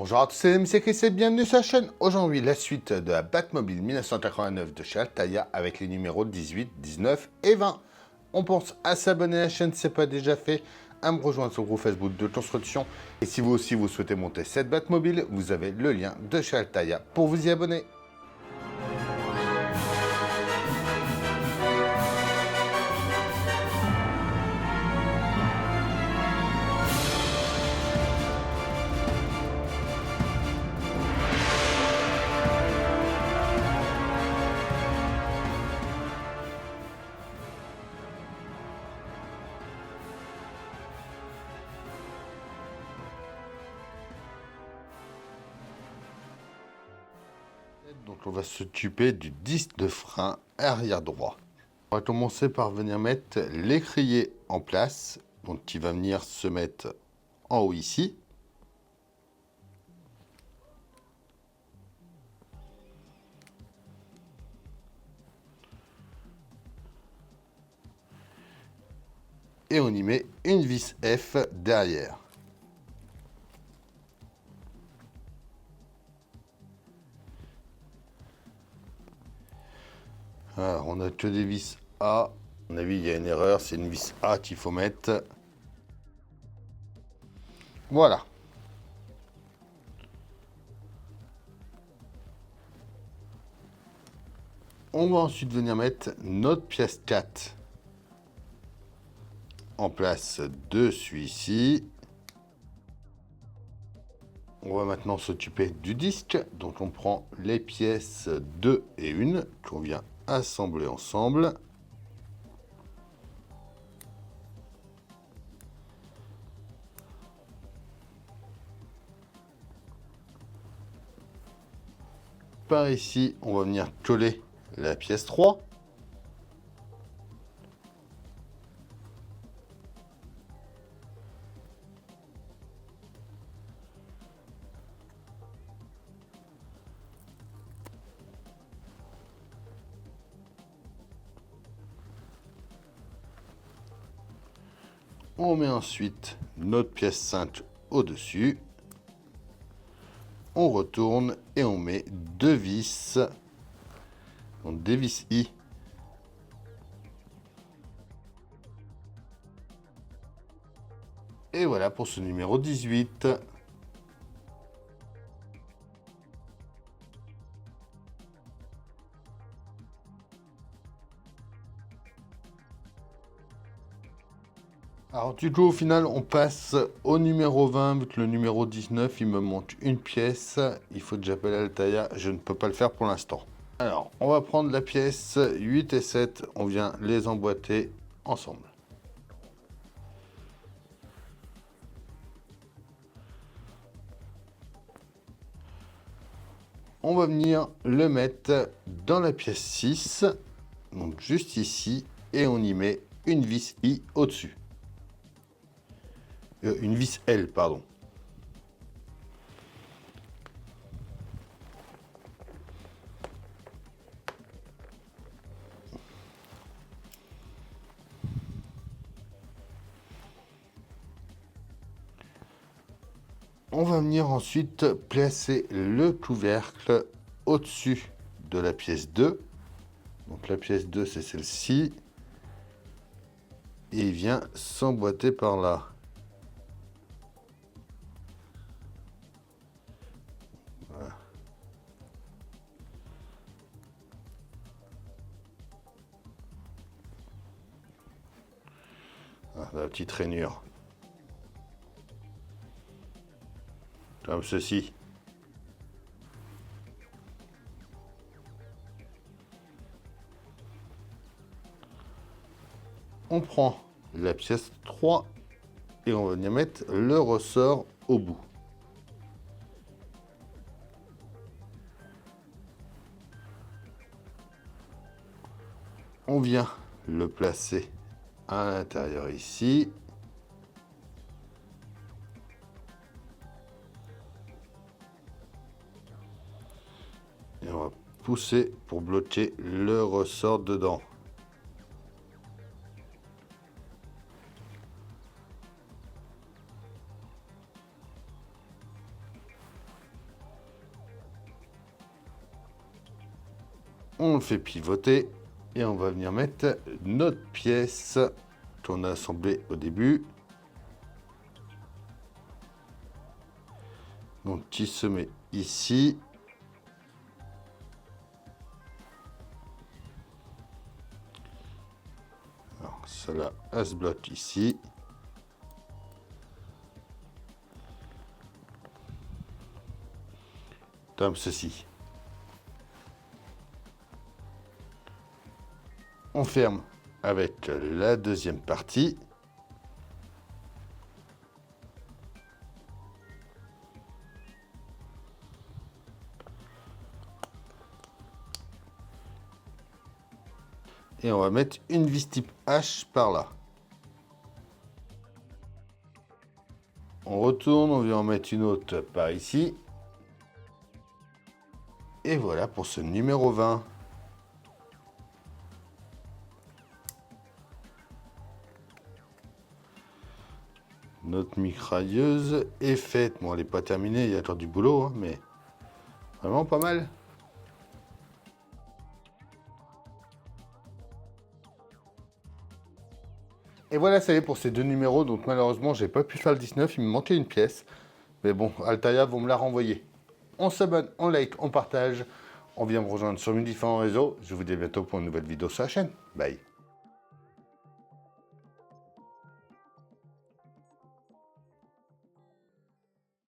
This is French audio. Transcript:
Bonjour à tous, c'est MC Chris et bienvenue sur la chaîne. Aujourd'hui, la suite de la Batmobile 1989 de chez Altaïa avec les numéros 18, 19 et 20. On pense à s'abonner à la chaîne si ce n'est pas déjà fait, à me rejoindre sur le groupe Facebook de construction. Et si vous aussi vous souhaitez monter cette Batmobile, vous avez le lien de chez Altaïa pour vous y abonner. Donc on va s'occuper du disque de frein arrière droit. On va commencer par venir mettre l'étrier en place, donc qui va venir se mettre en haut ici. Et on y met une vis F derrière. Alors, on a que des vis A. À mon avis, il y a une erreur, c'est une vis A qu'il faut mettre. Voilà. On va ensuite venir mettre notre pièce 4 en place dessus ici. On va maintenant s'occuper du disque. Donc on prend les pièces 2 et 1 qu'on vient assembler ensemble. Par ici, on va venir coller la pièce 3. On met ensuite notre pièce 5 au-dessus. On retourne et on met deux vis, donc des vis I. Et voilà pour ce numéro 18. Alors du coup au final on passe au numéro 20, vu que le numéro 19 il me manque une pièce, il faut que j'appelle Altaïa, je ne peux pas le faire pour l'instant. Alors on va prendre la pièce 8 et 7, on vient les emboîter ensemble. On va venir le mettre dans la pièce 6, donc juste ici, et on y met une vis I au-dessus. Une vis L, pardon. On va venir ensuite placer le couvercle au-dessus de la pièce 2. Donc la pièce 2, c'est celle-ci. Et il vient s'emboîter par là. Voilà. Ah, la petite rainure. Comme ceci. On prend la pièce 3 et on va venir mettre le ressort au bout. On vient le placer à l'intérieur ici. Et on va pousser pour bloquer le ressort dedans. On le fait pivoter et on va venir mettre notre pièce qu'on a assemblée au début. Donc qui se met ici. Alors cela, elle se bloque ici. Comme ceci. On ferme avec la deuxième partie. Et on va mettre une vis type H par là. On retourne, on vient en mettre une autre par ici. Et voilà pour ce numéro 20. Notre mitrailleuse est faite. Bon, elle n'est pas terminée, il y a encore du boulot, hein, mais vraiment pas mal. Et voilà, ça y est pour ces deux numéros. Donc malheureusement, j'ai pas pu faire le 19, il me manquait une pièce. Mais bon, Altaïa vont me la renvoyer. On s'abonne, on like, on partage. On vient me rejoindre sur mes différents réseaux. Je vous dis à bientôt pour une nouvelle vidéo sur la chaîne. Bye.